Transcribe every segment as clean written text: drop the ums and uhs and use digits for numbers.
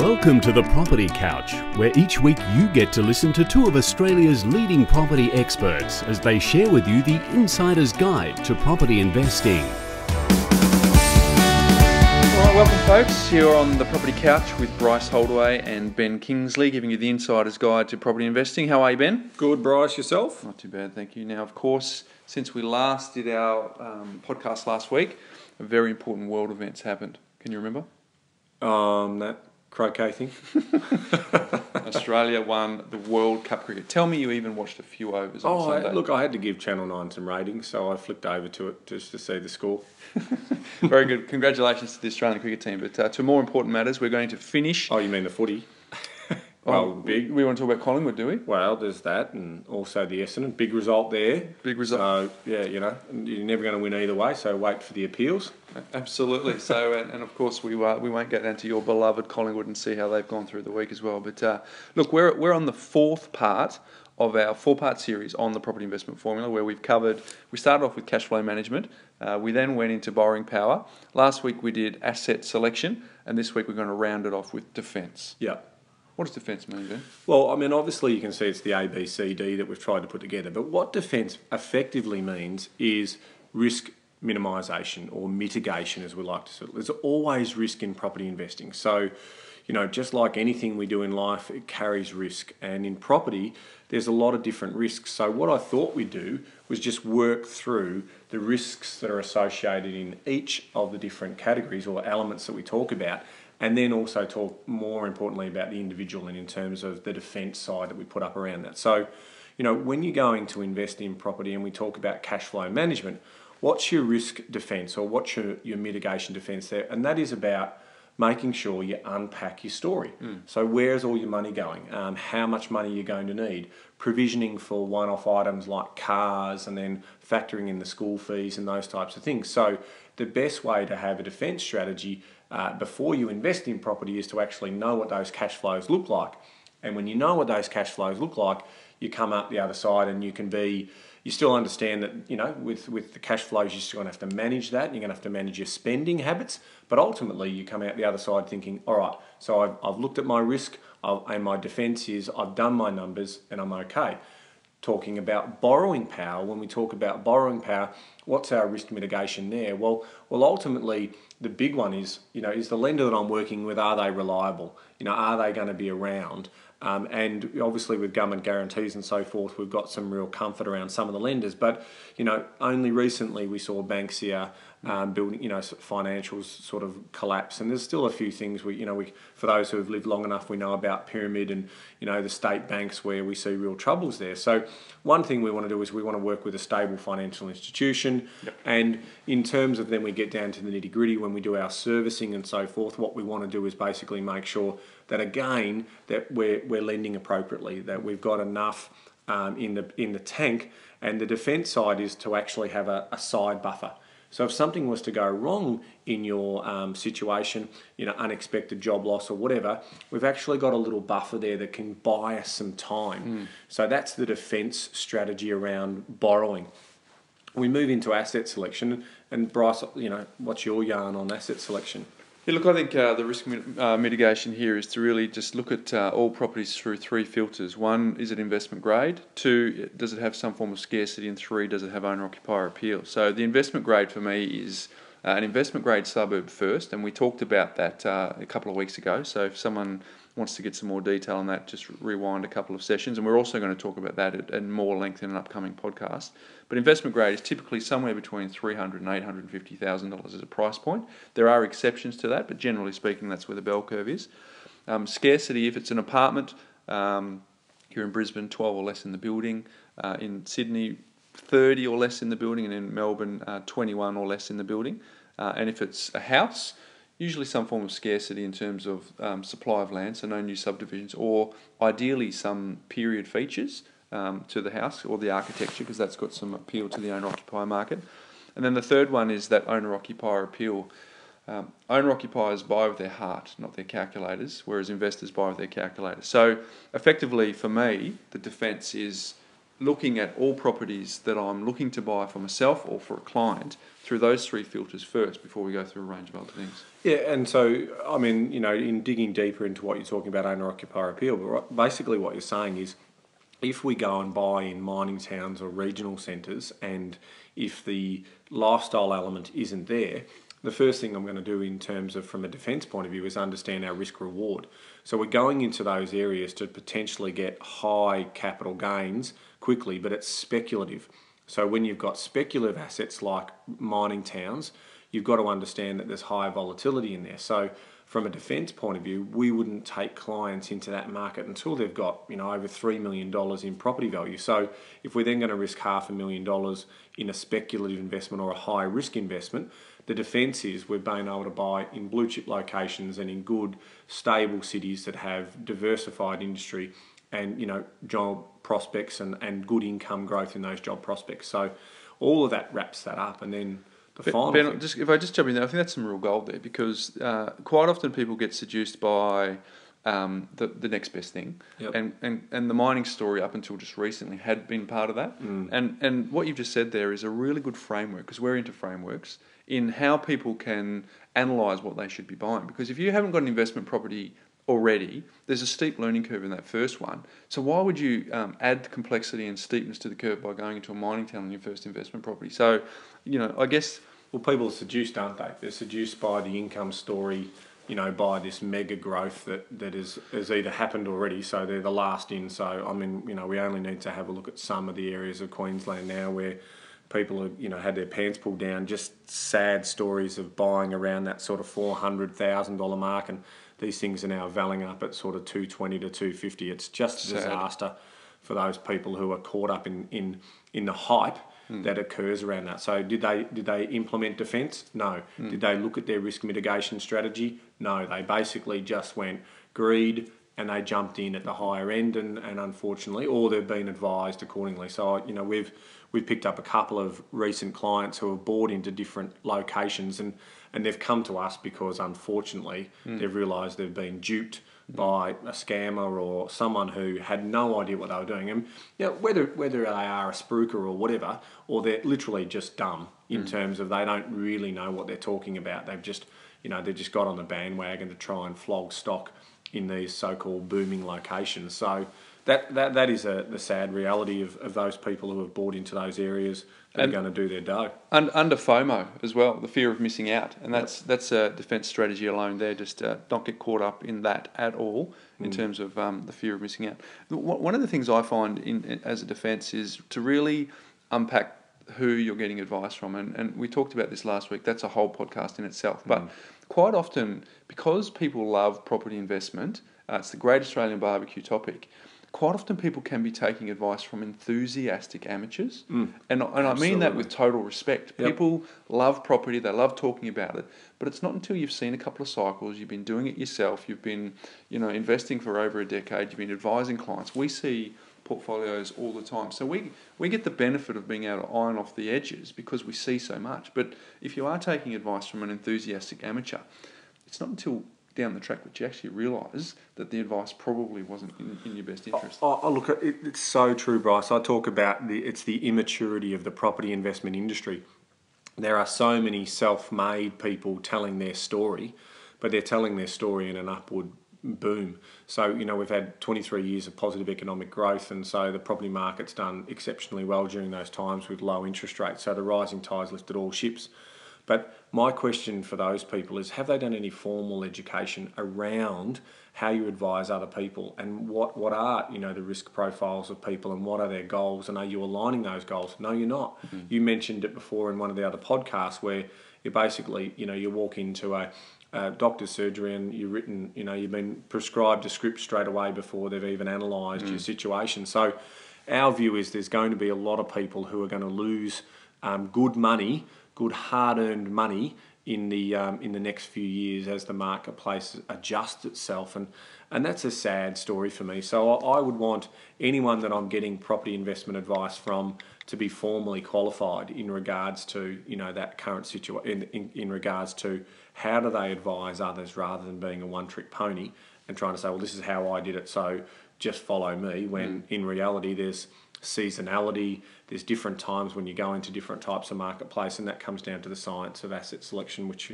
Welcome to the Property Couch, where each week you get to listen to two of Australia's leading property experts as they share with you the insider's guide to property investing. All right, welcome folks. Here on the Property Couch with Bryce, Holdaway and Ben Kingsley, giving you the insider's guide to property investing. How are you, Ben? Good, Bryce. Yourself? Not too bad, thank you. Now, of course, since we last did our podcast last week, a very important world event's happened. Can you remember? That croquet thing. Australia won the World Cup cricket. Tell me you even watched a few overs on Sunday. Look, I had to give Channel 9 some ratings, so I flicked over to it just to see the score. Very good. Congratulations to the Australian cricket team. But to more important matters, we're going to finish... Oh, you mean the footy? Well, big. We want to talk about Collingwood, do we? Well, there's that, and also the Essendon. Big result there. Big result. So, yeah, you know, you're never going to win either way, so wait for the appeals. Absolutely. So, and of course, we won't get down to your beloved Collingwood and see how they've gone through the week as well. But look, we're on the fourth part of our four-part series on the property investment formula, where we started off with cash flow management. We then went into borrowing power. Last week we did asset selection, and this week we're going to round it off with defence. Yeah. What does defence mean, Ben? Well, I mean, obviously you can see it's the A, B, C, D that we've tried to put together. But what defence effectively means is risk minimisation or mitigation, as we like to say. There's always risk in property investing. So, you know, just like anything we do in life, it carries risk. And in property, there's a lot of different risks. So what I thought we'd do was just work through the risks that are associated in each of the different categories or elements that we talk about, and then also talk more importantly about the individual and in terms of the defence side that we put up around that. So, you know, when you're going to invest in property and we talk about cash flow management, what's your risk defence or what's your mitigation defence there? And that is about making sure you unpack your story. So where's all your money going? How much money you're going to need? Provisioning for one-off items like cars, and then factoring in the school fees and those types of things. So the best way to have a defence strategy before you invest in property is to actually know what those cash flows look like. And when you know what those cash flows look like, you come up the other side and you still understand that, you know, with the cash flows, you're still going to have to manage that. You're going to have to manage your spending habits. But ultimately, you come out the other side thinking, all right, so I've looked at my risk and my defence is I've done my numbers and I'm okay. Talking about borrowing power, when we talk about borrowing power, what's our risk mitigation there? Well, ultimately, the big one is, you know, is the lender that I'm working with, are they reliable? You know, are they going to be around? And obviously with government guarantees and so forth, we've got some real comfort around some of the lenders. But, you know, only recently we saw banks here building, you know, financials sort of collapse. And there's still a few things for those who have lived long enough, we know about Pyramid and, you know, the state banks where we see real troubles there. So one thing we want to do is we want to work with a stable financial institution. Yep. And in terms of then we get down to the nitty gritty when we do our servicing and so forth, what we want to do is basically make sure that again, that we're lending appropriately, that we've got enough in the tank, and the defence side is to actually have a side buffer. So if something was to go wrong in your situation, you know, unexpected job loss or whatever, we've actually got a little buffer there that can buy us some time. So that's the defence strategy around borrowing. We move into asset selection, and Bryce, you know, what's your yarn on asset selection? Yeah, look, I think the risk mitigation here is to really just look at all properties through three filters. One, is it investment grade? Two, does it have some form of scarcity? And three, does it have owner-occupier appeal? So the investment grade for me is an investment grade suburb first, and we talked about that a couple of weeks ago. So if someone wants to get some more detail on that, just rewind a couple of sessions, and we're also going to talk about that at more length in an upcoming podcast. But investment grade is typically somewhere between $300,000 and $850,000 as a price point. There are exceptions to that, but generally speaking, that's where the bell curve is. Scarcity, if it's an apartment, here in Brisbane, 12 or less in the building. In Sydney, 30 or less in the building, and in Melbourne, 21 or less in the building. And if it's a house, usually some form of scarcity in terms of supply of land, so no new subdivisions, or ideally some period features to the house or the architecture, because that's got some appeal to the owner-occupier market. And then the third one is that owner-occupier appeal. Owner-occupiers buy with their heart, not their calculators, whereas investors buy with their calculators. So effectively, for me, the defence is looking at all properties that I'm looking to buy for myself or for a client through those three filters first before we go through a range of other things. Yeah, and so, I mean, in digging deeper into what you're talking about, owner-occupier appeal, but basically what you're saying is, if we go and buy in mining towns or regional centres, and if the lifestyle element isn't there, the first thing I'm going to do in terms of from a defence point of view is understand our risk reward. So we're going into those areas to potentially get high capital gains quickly, but it's speculative. So when you've got speculative assets like mining towns, you've got to understand that there's high volatility in there. So from a defence point of view, we wouldn't take clients into that market until they've got over $3 million in property value. So if we're then going to risk $500,000 in a speculative investment or a high risk investment, the defence is we've been able to buy in blue chip locations and in good stable cities that have diversified industry and job prospects and good income growth in those job prospects. So all of that wraps that up, and then the final Ben, thing. if I just jump in there, I think that's some real gold there, because quite often people get seduced by the next best thing. Yep. And the mining story up until just recently had been part of that. And what you've just said there is a really good framework, because we're into frameworks, in how people can analyse what they should be buying. Because if you haven't got an investment property already, there's a steep learning curve in that first one. So why would you add complexity and steepness to the curve by going into a mining town on your first investment property? So, I guess... Well, people are seduced, aren't they? They're seduced by the income story, by this mega growth that has either happened already, so they're the last in. So, I mean, we only need to have a look at some of the areas of Queensland now where people have, had their pants pulled down, just sad stories of buying around that sort of $400,000 mark, and these things are now valing up at sort of $220,000 to $250,000. It's just a disaster for those people who are caught up in the hype that occurs around that. So did they implement defence? No. Did they look at their risk mitigation strategy? No. They basically just went greed and they jumped in at the higher end, and unfortunately, or they've been advised accordingly. So we've picked up a couple of recent clients who have bought into different locations, and they've come to us because unfortunately they've realised they've been duped by a scammer or someone who had no idea what they were doing. And whether they are a spruiker or whatever, or they're literally just dumb in terms of they don't really know what they're talking about. They've just got on the bandwagon to try and flog stock in these so-called booming locations. So that is the sad reality of those people who have bought into those areas that are going to do their dough. Under FOMO as well, the fear of missing out, and that's a defence strategy alone there. Just don't get caught up in that at all in terms of the fear of missing out. One of the things I find as a defence is to really unpack who you're getting advice from, and we talked about this last week. That's a whole podcast in itself. But quite often, because people love property investment, it's the Great Australian Barbecue topic. Quite often people can be taking advice from enthusiastic amateurs. And I mean that with total respect. Yep. People love property, they love talking about it, but it's not until you've seen a couple of cycles, you've been doing it yourself, you've been investing for over a decade, you've been advising clients. We see portfolios all the time. So we get the benefit of being able to iron off the edges because we see so much. But if you are taking advice from an enthusiastic amateur, it's not until down the track that you actually realise that the advice probably wasn't in your best interest. Look, it's so true, Bryce. I talk about it's the immaturity of the property investment industry. There are so many self-made people telling their story, but they're telling their story in an upward boom. So, we've had 23 years of positive economic growth, and so the property market's done exceptionally well during those times with low interest rates. So the rising tides lifted all ships. But my question for those people is, have they done any formal education around how you advise other people, and what are the risk profiles of people, and what are their goals, and are you aligning those goals? No, you're not. You mentioned it before in one of the other podcasts where you basically you walk into a doctor's surgery and you've been prescribed a script straight away before they've even analysed your situation. So our view is there's going to be a lot of people who are going to lose good money, good hard-earned money in the next few years as the marketplace adjusts itself, and that's a sad story for me. So I would want anyone that I'm getting property investment advice from to be formally qualified in regards to that current situation, in regards to how do they advise others, rather than being a one-trick pony and trying to say, well, this is how I did it, so just follow me, when in reality there's seasonality. There's different times when you go into different types of marketplace, and that comes down to the science of asset selection, which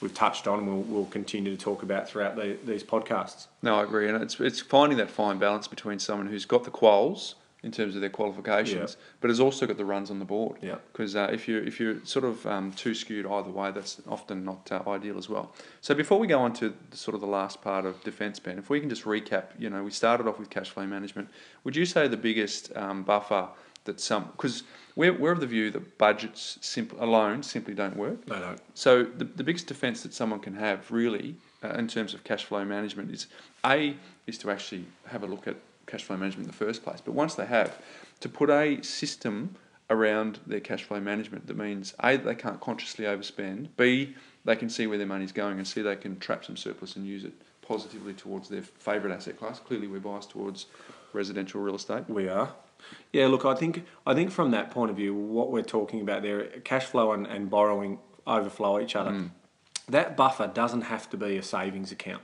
we've touched on and we'll continue to talk about throughout these podcasts. No, I agree, and it's finding that fine balance between someone who's got the quals in terms of their qualifications, but has also got the runs on the board. Yeah. Because if you're sort of too skewed either way, that's often not ideal as well. So before we go on to sort of the last part of defence, Ben, if we can just recap, we started off with cash flow management. Would you say the biggest buffer that because we're of the view that budgets alone simply don't work. They don't. So the biggest defence that someone can have really in terms of cash flow management is to actually have a look at cash flow management in the first place. But once they have, to put a system around their cash flow management that means A, they can't consciously overspend, B, they can see where their money's going, and C, they can trap some surplus and use it positively towards their favourite asset class. Clearly we're biased towards residential real estate. We are. Yeah, look, I think from that point of view, what we're talking about there, cash flow and borrowing overflow each other. That buffer doesn't have to be a savings account.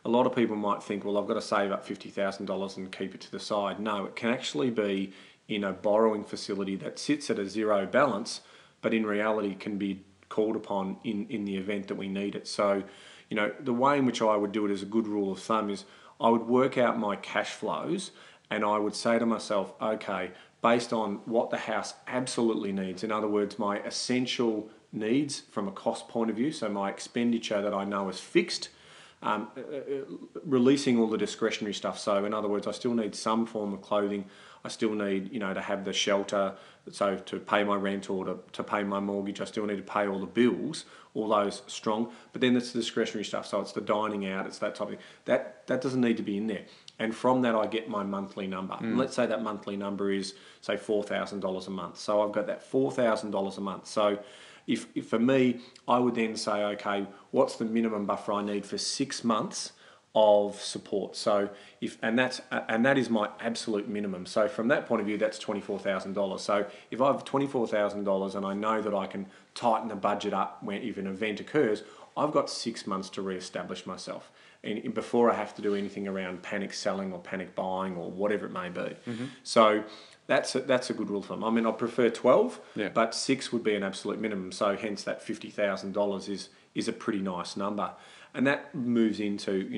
A lot of people might think, well, I've got to save up $50,000 and keep it to the side. No, it can actually be in a borrowing facility that sits at a zero balance, but in reality can be called upon in the event that we need it. So, the way in which I would do it as a good rule of thumb is I would work out my cash flows and I would say to myself, okay, based on what the house absolutely needs, in other words, my essential needs from a cost point of view, so my expenditure that I know is fixed, releasing all the discretionary stuff. So in other words, I still need some form of clothing. I still need, to have the shelter, so to pay my rent or to pay my mortgage. I still need to pay all the bills, all those strong. But then it's the discretionary stuff. So it's the dining out, it's that type of thing. That doesn't need to be in there. And from that, I get my monthly number. And let's say that monthly number is, say, $4,000 a month. So I've got that $4,000 a month. So if for me, I would then say, okay, what's the minimum buffer I need for 6 months of support? So that is my absolute minimum. So from that point of view, that's $24,000. So if I have $24,000 and I know that I can tighten the budget up if an event occurs, I've got 6 months to re-establish myself, and before I have to do anything around panic selling or panic buying or whatever it may be. So that's a good rule of thumb. I mean, I prefer 12, but 6 would be an absolute minimum. So hence that $50,000 is a pretty nice number. And that moves into,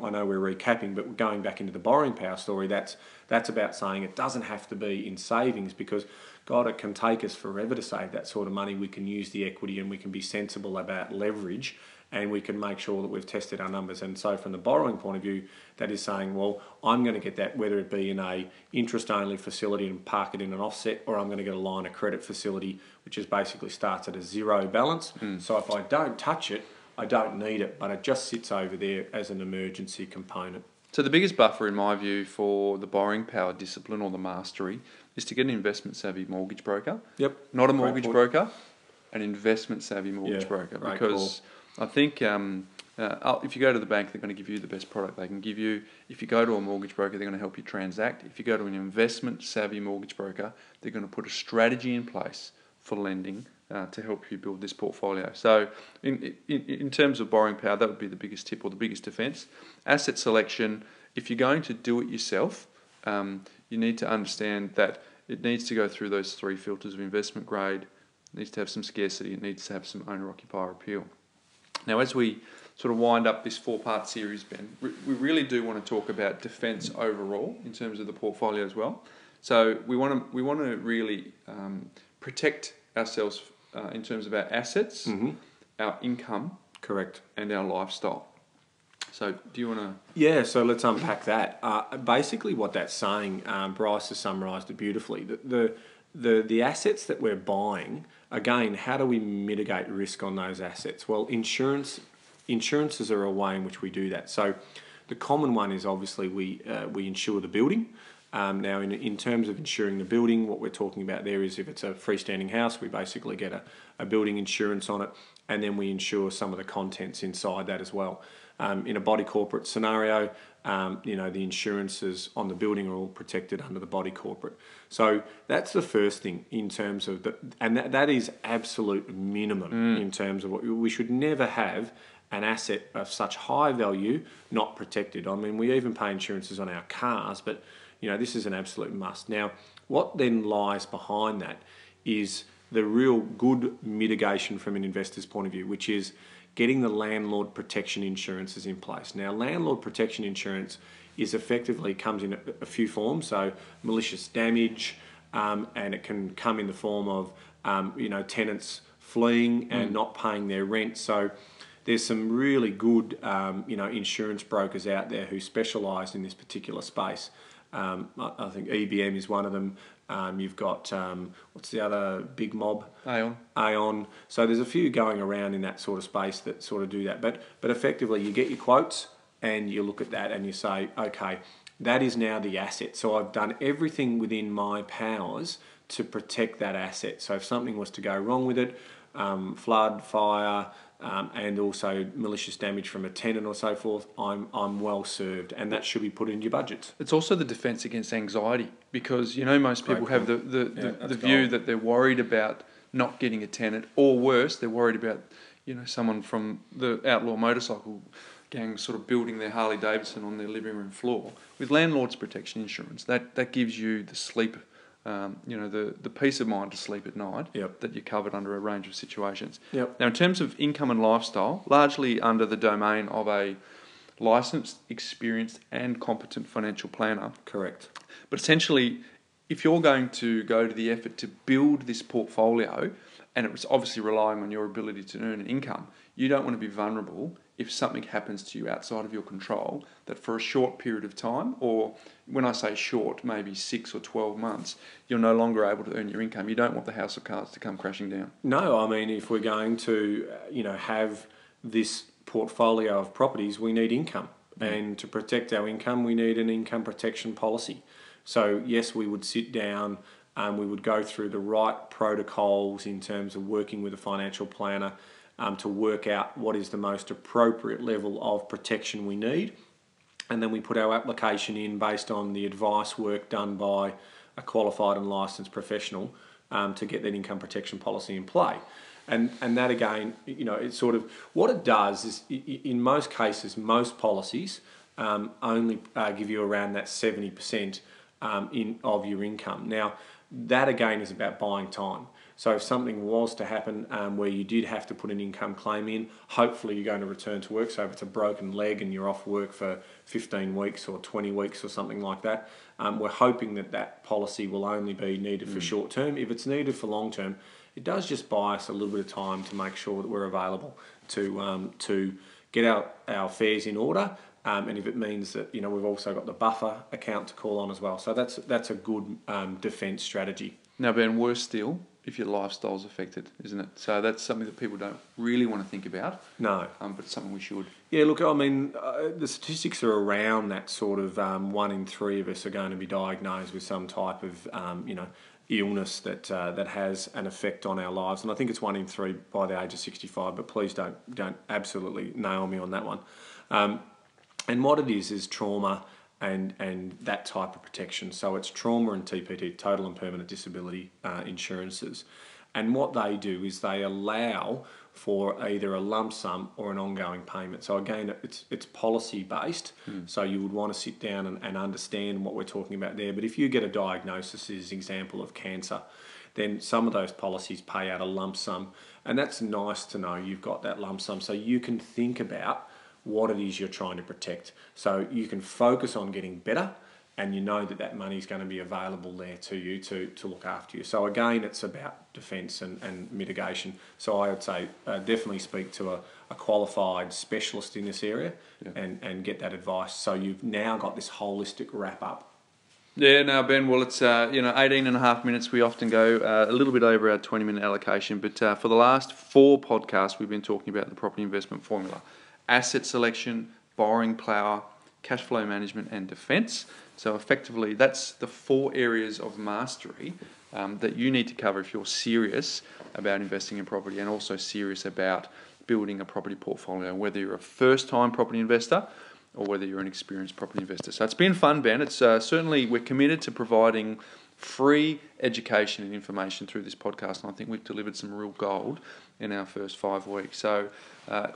I know we're recapping, but going back into the borrowing power story, that's about saying it doesn't have to be in savings because, God, it can take us forever to save that sort of money. We can use the equity and we can be sensible about leverage and we can make sure that we've tested our numbers. And so from the borrowing point of view, that is saying, well, I'm going to get that, whether it be in a interest-only facility and park it in an offset, or I'm going to get a line of credit facility, which is basically starts at a zero balance. So if I don't touch it, I don't need it, but it just sits over there as an emergency component. So the biggest buffer, in my view, for the borrowing power discipline or the mastery is to get an investment-savvy mortgage broker. Yep. Not a mortgage broker, an investment-savvy mortgage broker. Great because I think if you go to the bank, they're going to give you the best product they can give you. If you go to a mortgage broker, they're going to help you transact. If you go to an investment-savvy mortgage broker, they're going to put a strategy in place for lending to help you build this portfolio. So in terms of borrowing power, that would be the biggest tip or the biggest defence. Asset selection, if you're going to do it yourself, you need to understand that it needs to go through those 3 filters of investment grade, it needs to have some scarcity, it needs to have some owner-occupier appeal. Now, as we sort of wind up this 4-part series, Ben, we really do want to talk about defence overall in terms of the portfolio as well. So we want to really protect ourselves in terms of our assets, our income, correct, and our lifestyle. So do you want to... Yeah, so let's unpack that. Basically what that's saying, Bryce has summarised it beautifully. The assets that we're buying, again, how do we mitigate risk on those assets? Well, insurances are a way in which we do that. So the common one is obviously we insure the building. Now, in terms of insuring the building, what we're talking about there is if it's a freestanding house, we basically get a building insurance on it, and then we insure some of the contents inside that as well. In a body corporate scenario, the insurances on the building are all protected under the body corporate. So that's the first thing in terms of that is absolute minimum in terms of what we should never have an asset of such high value not protected. I mean, we even pay insurances on our cars, but this is an absolute must. Now, What then lies behind that is the real good mitigation from an investor's point of view, which is getting the landlord protection insurances in place. Now, landlord protection insurance is effectively comes in a few forms, so malicious damage, and it can come in the form of tenants fleeing and not paying their rent. So there's some really good insurance brokers out there who specialise in this particular space. I think EBM is one of them. You've got, what's the other big mob? Aon. So there's a few going around in that sort of space that sort of do that. But effectively, you get your quotes and you look at that and you say, okay, that is now the asset. So I've done everything within my powers to protect that asset. So if something was to go wrong with it, flood, fire, and also malicious damage from a tenant or so forth, I'm well served, and that should be put in your budgets. It's also the defence against anxiety, because most people have the view that they're worried about not getting a tenant, or worse, they're worried about someone from the outlaw motorcycle gang sort of building their Harley Davidson on their living room floor. With landlord's protection insurance, that gives you the sleep. The peace of mind to sleep at night that you're covered under a range of situations. Yep. Now, in terms of income and lifestyle, largely under the domain of a licensed, experienced and competent financial planner. Correct. But essentially, if you're going to go to the effort to build this portfolio, and it was obviously relying on your ability to earn an income, you don't want to be vulnerable if something happens to you outside of your control, that for a short period of time, or when I say short, maybe 6 or 12 months, you're no longer able to earn your income. You don't want the house of cards to come crashing down. No, I mean, if we're going to, have this portfolio of properties, we need income. And to protect our income, we need an income protection policy. So yes, we would sit down and we would go through the right protocols in terms of working with a financial planner to work out what is the most appropriate level of protection we need. And then we put our application in based on the advice work done by a qualified and licensed professional to get that income protection policy in play. And that again, it's sort of, what it does is in most cases, most policies only give you around that 70% of your income. Now, that again is about buying time. So if something was to happen where you did have to put an income claim in, hopefully you're going to return to work. So if it's a broken leg and you're off work for 15 weeks or 20 weeks or something like that, we're hoping that policy will only be needed for short term. If it's needed for long term, it does just buy us a little bit of time to make sure that we're available to get our affairs in order. And if it means that we've also got the buffer account to call on as well. So that's a good defence strategy. Now, Ben, worse still, if your lifestyle's affected, isn't it? So that's something that people don't really want to think about. No. But it's something we should. Yeah, look, I mean, the statistics are around that sort of 1 in 3 of us are going to be diagnosed with some type of, illness that has an effect on our lives. And I think it's 1 in 3 by the age of 65, but please don't absolutely nail me on that one. And what it is trauma and that type of protection. So it's trauma and TPD, total and permanent disability insurances. And what they do is they allow for either a lump sum or an ongoing payment. So again, it's policy based. So you would want to sit down and understand what we're talking about there. But if you get a diagnosis, as an example of cancer, then some of those policies pay out a lump sum. And that's nice to know you've got that lump sum so you can think about what it is you're trying to protect. So you can focus on getting better, and you know that money is going to be available there to you to look after you. So again, it's about defence and mitigation. So I would say definitely speak to a qualified specialist in this area and get that advice. So you've now got this holistic wrap up. Yeah, now Ben, well, it's 18 and a half minutes. We often go a little bit over our 20-minute allocation, but for the last 4 podcasts, we've been talking about the property investment formula: asset selection, borrowing power, cash flow management and defence. So effectively, that's the 4 areas of mastery that you need to cover if you're serious about investing in property and also serious about building a property portfolio, whether you're a first-time property investor or whether you're an experienced property investor. So it's been fun, Ben. It's certainly, we're committed to providing free education and information through this podcast, and I think we've delivered some real gold. in our first 5 weeks. So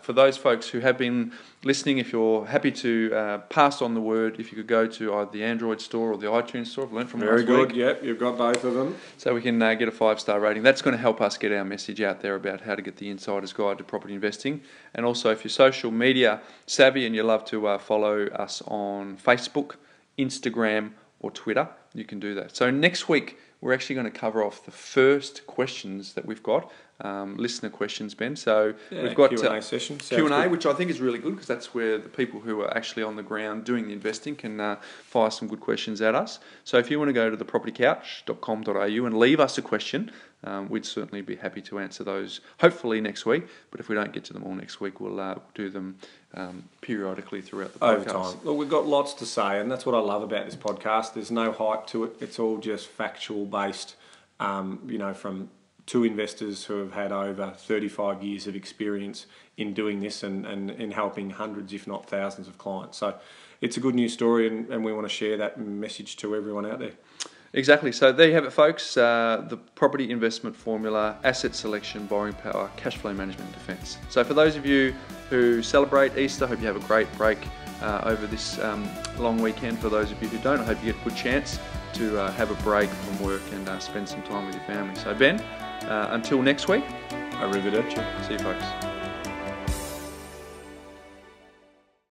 for those folks who have been listening, if you're happy to pass on the word, if you could go to either the Android store or the iTunes store, I've learned from Very last good. week. Yep, you've got both of them. So we can get a 5-star rating. That's going to help us get our message out there about how to get the insider's guide to property investing. And also, if you're social media savvy and you love to follow us on Facebook, Instagram or Twitter, you can do that. So next week, we're actually going to cover off the first questions that we've got, listener questions, Ben. So we've got Q&A session. Q&A, which I think is really good because that's where the people who are actually on the ground doing the investing can fire some good questions at us. So if you want to go to thepropertycouch.com.au and leave us a question, we'd certainly be happy to answer those, hopefully next week. But if we don't get to them all next week, we'll do them periodically throughout the podcast. Over time. Look, we've got lots to say, and that's what I love about this podcast. There's no hype to it. It's all just factual based, from two investors who have had over 35 years of experience in doing this and in helping hundreds, if not thousands of clients. So it's a good news story, and we want to share that message to everyone out there. Exactly. So there you have it, folks. The property investment formula, asset selection, borrowing power, cash flow management, and defence. So for those of you who celebrate Easter, hope you have a great break over this long weekend. For those of you who don't, I hope you get a good chance to have a break from work and spend some time with your family. So Ben, until next week. Arrivederci. See you, folks.